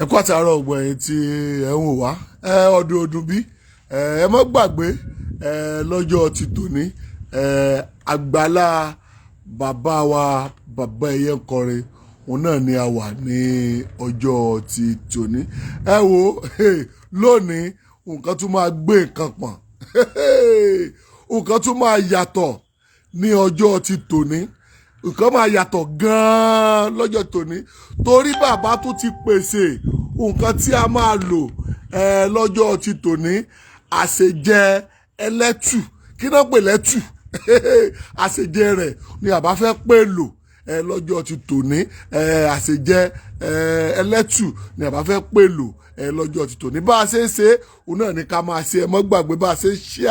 ẹ kú àtàárọ̀ ọgbọ̀n ẹ̀yin tí ẹ ń wò wá ọdún bí ẹ má gbàgbé lọ́jọ́ ti tòní àgbàlá bàbá wa bàbá Ẹyẹnkọrin òun náà ni a wà ní ọjọ́ ti tòní ẹ wo lónìí nǹkan tún máa gbé nǹkan pọ̀n nǹkan tún máa yàtọ̀ ní ọjọ́ ti tòní nǹkan máa yàtọ̀ gan-an lọ́jọ́ tòní torí bàbá tún ti pèsè nǹkan tí a máa lò lọ́jọ́ ti tòní àṣejẹ ẹlẹ́tù kí náà pè lẹ́tù àṣejẹ rẹ̀ ni àbá fẹ́ pè lò lọ́jọ́ ti tòní àṣejẹ ẹlẹ́tù ni àbá fẹ́ pè lò lọ́jọ́ ti tòní bá a ṣe ń ṣe òun náà ní ká máa ṣe ẹ mọ́ gbàgbé bá a ṣe ń ṣe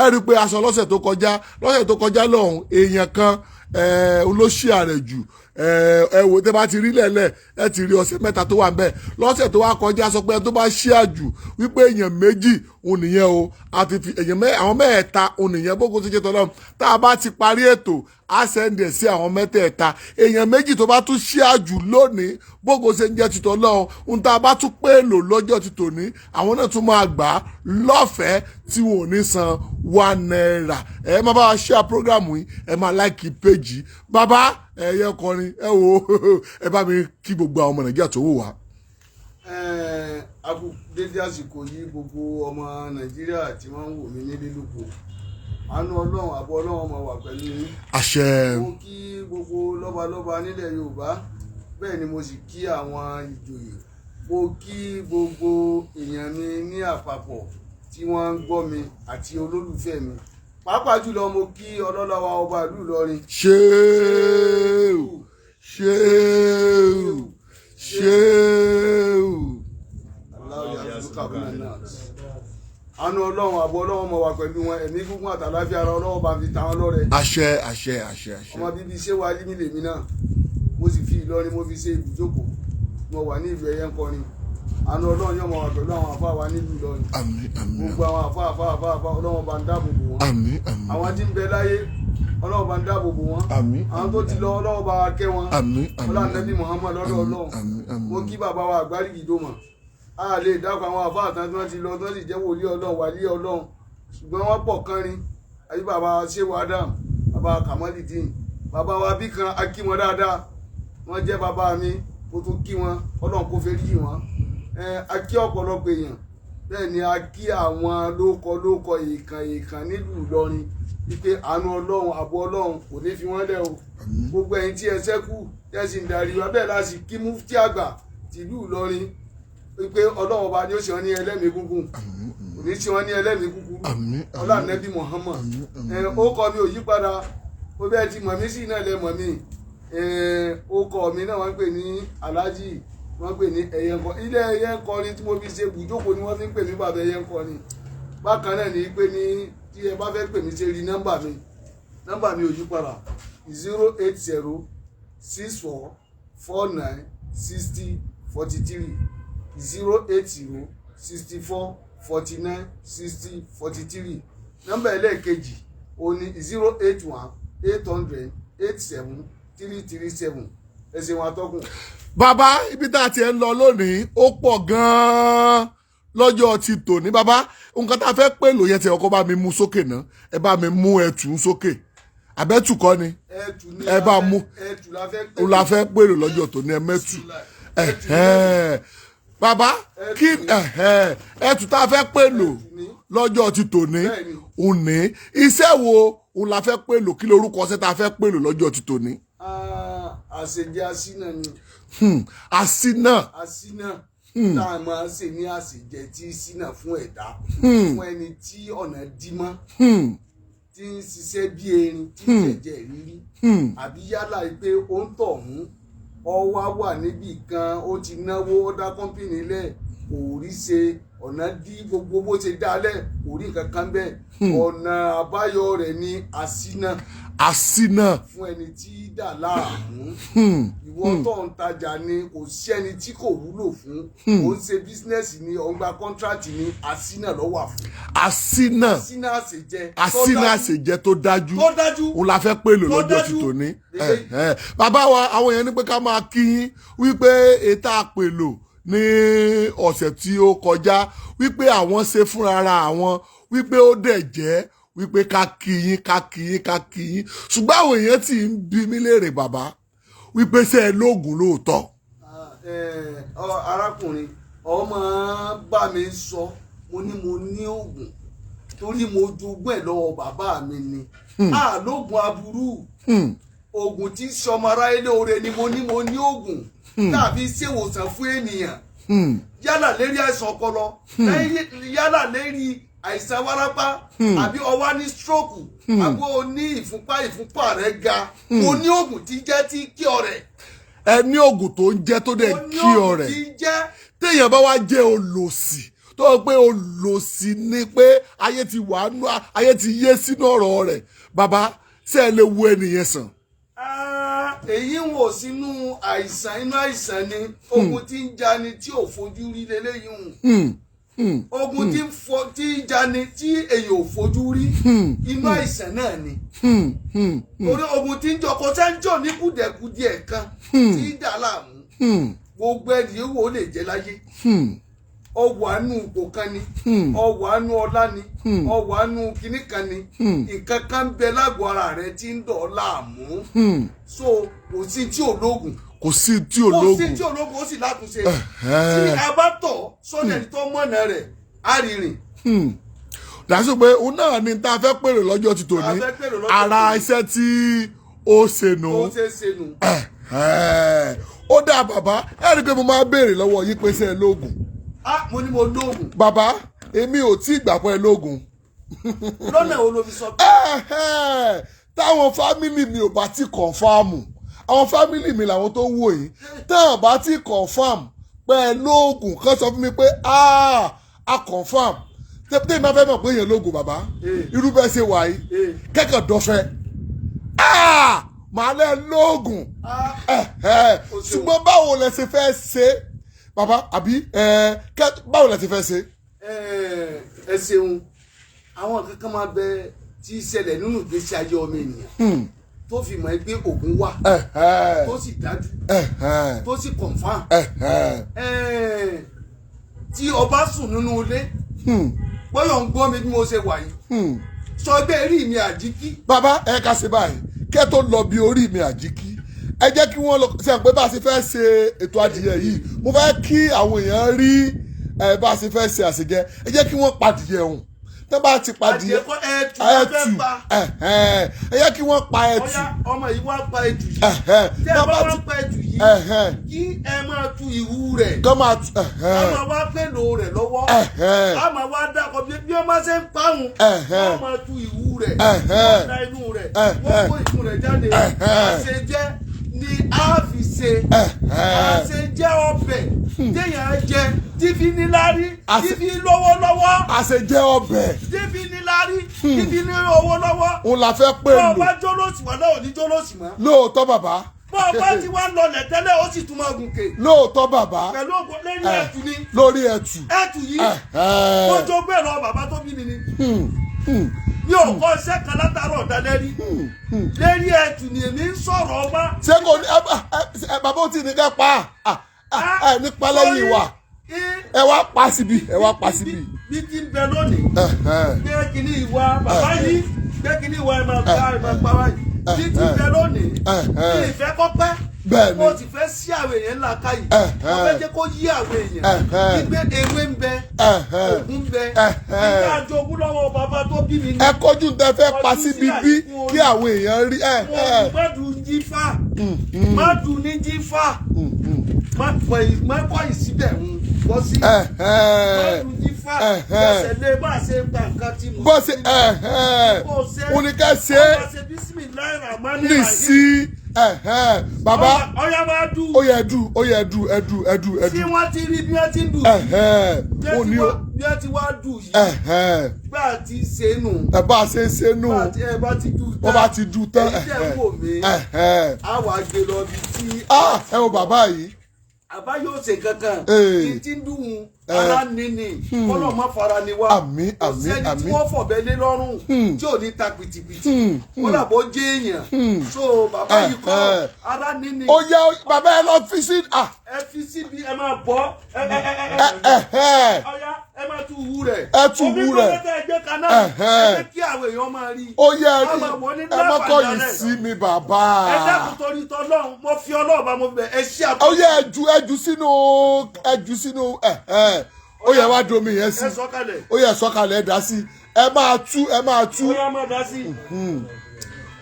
ẹ rí i pé aṣọ lọ́sẹ̀ tó kọjá lọ́hùn èèyàn kan olóṣìà rẹ̀ jù ẹ wò tẹ́ bá ti rí lẹ́lẹ̀ ẹ ti rí ọ̀sẹ̀ mẹ́ta tó wà ń bẹ̀ lọ́sẹ̀ tó wá kọjá sọ pé ẹ tó bá ṣíà jù wípé èèyàn méjì òun nìyẹn o àti àwọn mẹ́ẹ̀ta òun nìyẹn bókun ti ṣe tọ́lọ́run tá a bá ti parí ètò á sẹ́ndì ẹ̀ sí àwọn mẹ́tẹ̀ẹ̀ta èèyàn méjì tó bá tún ṣíà jù lónìí bókun ṣe ń jẹ́ ti tọ́lọ́run ohun tá a bá tún pé lò lọ́jọ́ ti tòní àwọn náà tún máa gbà á lọ́fẹ̀ẹ́ tí wọn ò ní san £1 ẹ máa bá wa ṣíà prógrámù yìí ẹ máa láìkì péjì bàbá Ẹyẹnkọrin ẹ wo ẹ bá mi kí gbogbo àwọn ọmọ Nàìjíríà tó wò wá. dédé àsìkò yìí gbogbo ọmọ Nàìjíríà tí wọ́n ń wò mí nílé lóko àánú Ọlọ́run àbọ̀ Ọlọ́run máa wà pẹ̀lú yín. àṣẹ. mo kí gbogbo lọ́balọ́ba nílẹ̀ Yorùbá bẹ́ẹ̀ ni mo sì kí àwọn ìjòyè mo kí gbogbo èèyàn mi ní àpapọ̀ tí wọ́n ń gbọ́ mi àti olólùfẹ́ mi pàápàá jùlọ mo kí ọlọ́lá wa ọba ìlú Ìlọrin. ṣéèwù àánú Ọlọ́run àbọ̀ Ọlọ́run mọ̀ wá pẹ̀lú wọn ẹ̀mí gígùn àtàláfíà ara Ọlọ́run bá fi ta wọn lọ́rẹ. àṣẹ. ọmọ bíbí ṣé wàá límì lèmi náà mo sì fi Ìlọrin mo fi ṣe ibùjókòó mo wà ní ìlú Ẹyẹnkọrin àánú Ọlọ́run yóò mọ̀ wá pẹ̀lú àwọn àfáà wa nílùú Ìlọrin. àmín àmín. gbogbo àwọn àfáà Ọlọ́run bá ń dáàbò bò wọ́n. àmín àmín. àwọn tí ń bẹ láyé Ọlọ́run bá ń dáàbò bò wọ́n. àmín. àwọn tó ti lọ Ọlọ́run bá wa kẹ́ wọn. àmín àmín. ọlọ́run Ànábì Muhammad lọ́dọ̀ Ọlọ́run. àmín àmín. mo kí bàbá wa Àgbárígì Dòmọ̀ a lè dákọ̀ àwọn àfáà tán tí wọ́n ti lọ tí wọ́n sì jẹ́ wòlíì Ọlọ́run wàlíì Ọlọ́run ṣùgbọ́n wọ́n pọ̀ kánrin àbí bàbá Ṣéwù Adam bàbá Kamalidin bàbá wa bí kan a kí wọn dáadáa wọ́n jẹ́ bàbá mi mo tún kí wọn Ọlọ́run kó fẹ́ rí wọn a kí ọ̀pọ̀lọpọ̀ èèyàn bẹ́ẹ̀ ni a kí àwọn lóko èèkàn nílùú Ìlọrin wípé àánú Ọlọ́run àbọ̀ Ọlọ́run kò ní fi wọ́n lẹ̀ o gbogbo ẹ̀yin tí ẹ ṣẹ́kù ẹ sì ń darí wa bẹ́ẹ̀ láti kí mufti àgbà tìlú Ìlọrin wípé Ọlọ́run ọba ni ó ṣe wọn ní ẹlẹ́mìí gúngùn kò ní ṣe wọn ní ẹlẹ́mìí kúkúrú ọlá Ànábì Muhammad ó kọ mi ò yí padà ó bẹ́ẹ̀ ti mọ̀ mí sí náà lẹ mọ̀ mí ó kọ mi náà wọ́n ń pè ní Alhaji wọ́n pè ní Ẹyẹnkọrin ilé Ẹyẹnkọrin tí mo fi ṣe bùjókòó ni wọ́n fi ń pè mí bàbá Ẹyẹnkọrin bákan náà ni pé ní tí ẹ bá fẹ́ pè mí ṣe rí nọ́mbà mi ò yí padà 08064496043 08064496043 nọ́mbà ẹlẹ́ẹ̀kejì òní 08180087337 ẹsẹ̀ wọn atọ́kùn. bàbá ibi tá a ti ń lọ lónìí ó pọ̀ gan-an lọ́jọ́ ti tòní bàbá nǹkan tá a fẹ́ pè lò yẹn tí ọkọ bá mi mú sókè náà ẹ bá mi mú ẹtù sókè àbẹ́tù kọ́ ni ẹ bá mú la fẹ́ pè lò lọ́jọ́ tòní ẹ mẹ́tù bàbá kí ẹtù tá a fẹ́ pè lò lọ́jọ́ ti tòní òní iṣẹ́ wo òun la fẹ́ pè lò kí lorúkọ ọṣẹ tá a fẹ́ pè lò lọ́jọ́ ti tòní. àṣejẹ asínà ni. asínà. tá a máa ṣe ní àṣejẹ tí sínà fún ẹ̀dá fún ẹni tí ọ̀nà dí mọ́ tí ń ṣiṣẹ́ bí erin tí ń jẹ̀jẹ̀ rírí àbí yálà pé ó ń tọ̀hún ọwá wà níbì kan ó ti náwó ó dá kọ́ńpìnì lẹ̀ kò rí ṣe ọ̀nà dí gbogbo bó ṣe dálẹ̀ kò rí nǹkan kan bẹ́ẹ̀ ọ̀nà àbáyọ rẹ̀ ní àṣínà fún ẹni tí dà láàmú ìwọ tó ń tajà ni kò sí ẹni tí kò wúlò fún ó ń ṣe bísínẹ́sì ni ó ń gba kọ́ńtrátì ni àṣínà ló wà fún. àṣínà àṣejẹ tó dájú òun la fẹ́ pè lò lọ́jọ́ ti tòní. bàbá wa àwọn èèyàn ní pé ká máa kí yín wípé ètò àpèlò ní ọ̀sẹ̀ tí ó kọjá wípé àwọn ṣe fúnra àwọn wípé ó dẹ̀ jẹ́ wípé ká kí yín ṣùgbọ́n àwọn èèyàn tí ń bi mí léèrè bàbá wípé ṣé ẹ lóògùn lóòótọ́. arákùnrin ọmọ bá mi sọ mo ní oògùn torí mo jogún ẹ̀ lọ́wọ́ bàbá mi ni lóògùn aburú oògùn tí sọmọ aráyé lóore ni mo ní oògùn tàbí ṣèwòsàn fún ènìyàn yálà lérí àìsàn ọpọlọ yálà lérí àìsàn wárápá àbí ó wà ní stroke àbí ó ní ìfúnpá rẹ̀ ga mo ní oògùn tí jẹ́ tí kí ọ̀rẹ́. ẹ ní oògùn tó ń jẹ́ tó dẹ̀ kí ọ̀rẹ́ téèyàn bá wá jẹ́ olòṣì tó o pé olòṣì ni pé ayé ti wà nù ayé ti yé sínú ọ̀rọ̀ rẹ̀ bàbá ṣé ẹ lè wo ẹnìyẹn sàn. èyí ń wò sínú àìsàn inú àìsàn ni ogun tí ń jani tí ò fojú rí lélẹ́yìí hùn ogun tí ń jani tí èyí ò fojú rí inú àìsàn náà ni torí ogun tí ń jọ kò sẹ́ńjọ́ ní kùdẹ̀kùdẹ̀ kan tí ń dà láàmú gbogbo ẹni yòówó lè jẹ́ láyé ọwọ́ àánú ipò kan ni ọwọ́ àánú ọlá ni ọwọ́ àánú kinní kan ni nǹkan kan ń bẹ lágọ̀ọ́ ara rẹ tí ń dọ̀ láàmú so kò sí tí ológun kò sí tí ológun ó sì látúnṣe tí a bá tọ̀ sọ́dẹ̀ tó mọ̀nà rẹ̀ á rìnrìn. dàsí pé òun náà ni tá a fẹ́ pèrè lọ́jọ́ ti tòní ara iṣẹ́ tí ó ṣe nù. ó dá bàbá ẹ rí i pé mo máa béèrè lọ́wọ́ yín pé ṣé ẹ lóògùn. mo ní mo lóògùn. bàbá èmi ò tí ì gbà pé lóògùn. lọ́nà wo ló fi sọ pé. táwọn fámìlì mi ò bá ti kọ̀ǹfàmù àwọn fámìlì mi làwọn tó ń wò yìí táwọn bá ti kọ̀ǹfàmù pé lóògùn kan sọ fún mi pé a kọ̀ǹfàmù tẹ́pẹ́tẹ́ máa fẹ́ mọ̀ pé èèyàn lóògùn bàbá irú bẹ́ẹ̀ ṣe wà yìí kẹ́kọ̀ọ́ dọ́fẹ́ màá lẹ́ lóògùn ṣùgbọ́n báwo lẹ ṣe fẹ́ ṣe bàbá àbí báwo lẹ ṣe fẹ́ ṣe. ẹ ṣeun àwọn kankan máa bẹ tí í ṣẹlẹ̀ nínú ìgbésí ayé ọmọ ènìyàn tó fi mọ̀ pé ògùn wà tó sì dájú tó sì confirm tí ọba sùn nínú ilé bọ́yọ̀ ń gbọ́ mi bí mo ṣe wà yìí sọ bẹ́ẹ̀ rí mi àjíkí. bàbá ẹ ká ṣe báyìí kẹ́ tó lọ bí orí mi àjíkí ẹ jẹ́ kí wọ́n lọ ṣe pé bá a ṣe fẹ́ ṣe ètò adìyẹ yìí mo fẹ́ kí àwọn èèyàn rí bá a ṣe fẹ́ ṣe àṣejẹ ẹ jẹ́ kí wọ́n padìyẹ hùn tẹ́ bá ti padìyẹ ẹtù ẹ yẹ kí wọ́n pa ẹtù. ọ̀yá ọmọ yìí wá pa ẹtù yìí tẹ́ ẹ bá wá pa ẹtù yìí kí ẹ máa tu ìhù rẹ̀ kọ́ máa tu. a máa wá pèlò rẹ̀ lọ́wọ́ a máa wá dákọ̀ bí wọ́n máa ṣe ń pààrùn wọ́n máa tu ìhù rẹ̀ wọ́n da inú rẹ̀ wọ́n kó ìfun rẹ̀ jáde àṣejẹ ni a fi ṣe àṣejẹ ọbẹ̀ téèyàn jẹ tíbi níláárí tíbi lówó lọ́wọ́. àṣejẹ ọbẹ̀ tíbi níláárí tíbi ní owó lọ́wọ́. òun la fẹ́ pè lò. bọ́ọ̀ bá jólóòsì mọ́ náà ò ní jólóòsì mọ́. lóòótọ́ bàbá. bọ́ọ̀ bá ti wá lọlẹ̀ tẹ́lẹ̀ ó sì tún máa gùnkè. lóòótọ́ bàbá. pẹ̀lú ògùn lórí ẹ̀tù ni. lórí ẹ̀tù. ẹ̀tù yìí ó jó bẹ́ẹ̀ lọ bàbá tó bí mi ni. mi ò kọ́ iṣẹ́ kan látàárọ̀ dalẹ́ rí lérí ẹ̀tù ni èmi ń sọ̀rọ̀ ọba. ṣé kò ní bàbá ó ti ní ká pa nípa lẹ́yìn wa ẹ wá pa síbi ẹ wá pa síbi. bí ti ń bẹ lónìí gbé kíní ìwà bàbá yìí gbé kíní ìwà ẹ máa pa wáyé bí ti ń bẹ lónìí kí ìfẹ́ kọ́ pẹ́ bẹ́ẹ̀ni mo ti fẹ́ sí àwọn èèyàn ńlá káyì mo fẹ́ jẹ́ kó yí àwọn èèyàn gbígbé ewé ń bẹ ògùn ń bẹ nígbà jogún lọ́wọ́ bàbá tó bí mi ní. ẹ kọjú tẹ fẹ́ pa síbi bí kí àwọn èèyàn rí. má dùn jí fà má dùn ní jí fà má kọ́ ìsíbẹ̀ ń bọ́ sí má dùn jí fà bẹ́sẹ̀ lé bá a ṣe ń ta nǹkan tí mo bọ́ sí oníkẹ́ ṣe ní sí bàbá ọyá máa dù ó yẹ ẹdù. tí wọ́n ti rí bí wọ́n ti ń dù bí wọ́n ti wá dù yìí bá a ti ṣe nù. bá a ṣe ń ṣe nù bá ti dù tán wọ́n bá ti dù tán èyí tẹ̀ ń wò mí a wà gbé lọ bí tí. ẹ wo bàbá yìí àbá yóò ṣe kankan Ee. kí tí ń dùn ara níní kọ́lọ̀ má fara ni wá Àmín, kò àmín, sẹ́ni tí àmín. wọ́n fọ̀bẹ lé lọ́rùn tí ò ní ta pìtìpìtì kọ́lá bó jẹ́ èèyàn so bàbá yìí kọ́ ara níní ó yá bàbá ẹ lọ fi sí ẹ fi síbi ẹ máa bọ́ ọ̀yá ẹ máa tú wú rẹ̀ Ẹ tú wú rẹ̀. omi kọ́lẹ́tẹ̀ ẹgbẹ́ kan náà ẹ jẹ́ kí àwọn èèyàn máa rí ó yẹ Ká máa wọ ní ẹ mọ́kọ́ yìí láfàdà sí mi bàbá ẹ dákun torí tọ́lọ́run mo fi ọlọ́ọ̀bá mo bẹ̀ ẹ ṣí ó yẹ ẹjù sínú ó yẹ wá domi yẹn sí ẹ sọ́kalẹ̀ ó yẹ sọ̀kalẹ̀ ẹ dá sí ẹ máa tú ó yá máa dá sí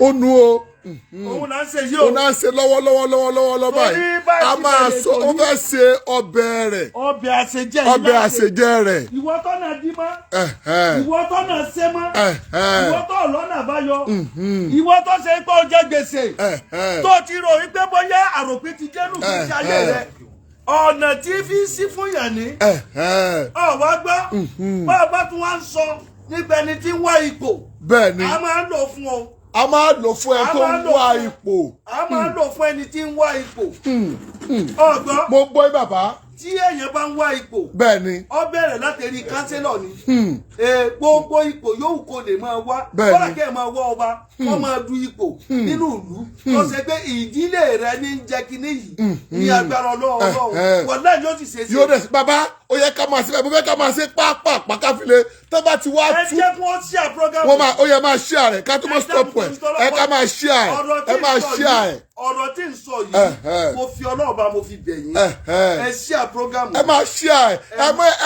ó nu o òun là ń ṣe yìí ó o náà ṣe lọ́wọ́lọ́wọ́ báyìí Torí bá a ti máa bẹ̀rẹ̀ sọ ó torí- fẹ́ ṣe ọbẹ̀ rẹ̀ ọbẹ̀ àṣejẹ yìí ọbẹ̀ láti- àṣejẹ rẹ̀ ìwọ tọ́nà dí mọ́ ìwọ tọ́nà ṣe mọ́ ìwọ tó lọ́nà báyọ ìwọ tó ṣe pé ó jẹ gbèsè tó ti rò wípé bóyá àròpin ti jẹ́nu kí ṣe ayé rẹ ọ̀nà tí fi sí fún yàn ní ọ̀wá gbọ́ bá a bá tún wá ń sọ nípa ẹni tí ń wá ipò bẹ́ẹ̀ ni a máa ń lò fún ọ a máa lò fún ẹ A tó máa ń lò wá fún- ipò a máa ń lò fún ẹni tí ń wá ipò ọ̀gbọ́n mo gbọ́ bàbá tí èèyàn bá ń wá ipò bẹ́ẹ̀ ni ó bẹ̀rẹ̀ láti rí kánsílọ̀ ni gbogbo ipò yóò kó lè máa wá Bẹ́ẹ̀ni. kọ́lá kẹ́ ẹ̀ máa wá ọba kọ́ máa du ipò nínú ìlú tó ṣe pé ìdílé rẹ ní jẹ́ kínní yìí ní agbára ọlọ́run wọ́n náà yóò sì ṣe é yóò dẹ̀ bàbá ó yẹ ká máa ṣe mo fẹ́ ká máa ṣe pápá káfílẹ̀ tó bá ti wá ẹ tú jẹ́ kí wọ́n ṣí à program wọ́n máa ó yẹ máa ṣí àrẹ̀ ká tó mọ́ stop ẹ̀ ẹ ká máa ṣí àrẹ̀ ẹ máa ṣí àrẹ̀ ọ̀rọ̀ tí ń sọ yìí mo fi ọlọ́run bá mo fi bẹ̀ yín ẹ ṣí à program ẹ máa ṣí àrẹ̀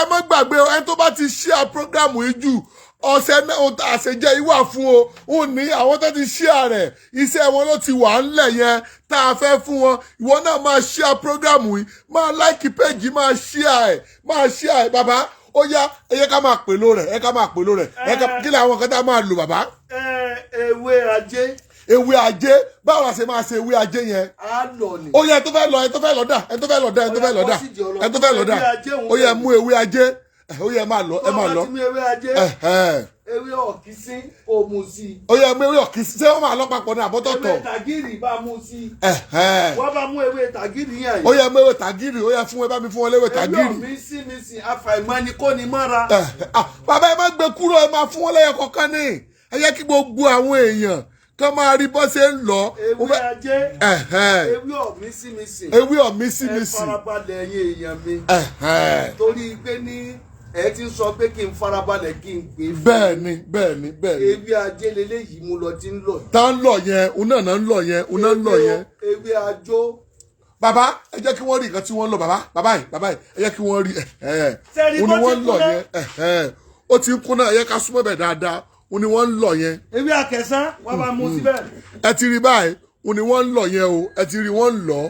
ẹ má gbàgbé o ẹni tó bá ti ṣí à program yìí jù ọ̀sẹ̀ náà àṣejẹ yìí wà fún o ò ní àwọn tó ti ṣí àrẹ̀ iṣẹ́ wọn ló ti wà ńlẹ̀ yẹn tá a fẹ́ fún wọn ìwọ náà máa ṣí à program yìí máa láìkì péjì máa ṣí àrẹ̀ bàbá ó yá ẹ yẹ ká máa pèlò rẹ̀ ẹ ká máa pèlò rẹ̀ kí ni àwọn kan tá a máa lò bàbá. ewé ajé ewé ajé báwo la ṣe máa ṣe ewé ajé yẹn. á lọ ni. ó yẹ ẹ tó fẹ́ lọ dà ẹ tó fẹ́ lọ dà ó yẹ mú ewé ajé ó yẹ ẹ máa lọ. tó bá ti mú ewé ajé ewé ọ̀kísín kò mú sí i. ó yẹ mú ewé ọ̀kísín ṣé wọ́n máa lọ papọ̀ ní àbọ́tọ̀tọ̀. ewé tàgírì bá mú sí i. wọ́n bá mú ewé tàgírì yẹn. ó yẹ mú ewé tàgírì ó yẹ fún ẹ bá mi fún ọ léwé tàgírì. ewé ọ̀mísìmísì àfàìmọ̀ ni kò ní mọ́ra. bàbá ẹ má gbé kúrò ẹ máa fún wọn lẹ́yọ kọ̀ọ̀kan ní ẹ yẹ kí gbogbo àwọn èèyàn kán máa rí bọ́ ṣe ń lọ. ewé ajé ewé ọ̀mísìmísì. ewé ọ̀mísìmísì. ẹ farabalẹ̀ ẹ̀yin èèyàn mi. torí pé ní ẹ ti sọ pé kí n farabalẹ̀ kí n pè é fún bẹ́ẹ̀ni ewé ajé leléyìí mú lọ tí ń lọ. tá ń lọ yẹn òun náà ń lọ yẹn ewé ajó. bàbá ẹ jẹ́ kí wọ́n rí nǹkan tí wọ́n ń lọ bàbá yìí ẹ jẹ́ kí wọ́n rí Sẹ́ni òun bó ni ti wọ́n ń lọ kúnná. yẹn ó ti ń kúnná ẹ yẹ ká súnmọ́ bẹ̀ dáadáa òun ni wọ́n ń lọ yẹn ewé àkẹsán wọ́n bá mú síbẹ̀. ẹ ti rí báyìí òun ni wọ́n ń lọ yẹn o ẹ ti rí wọ́n ń lọ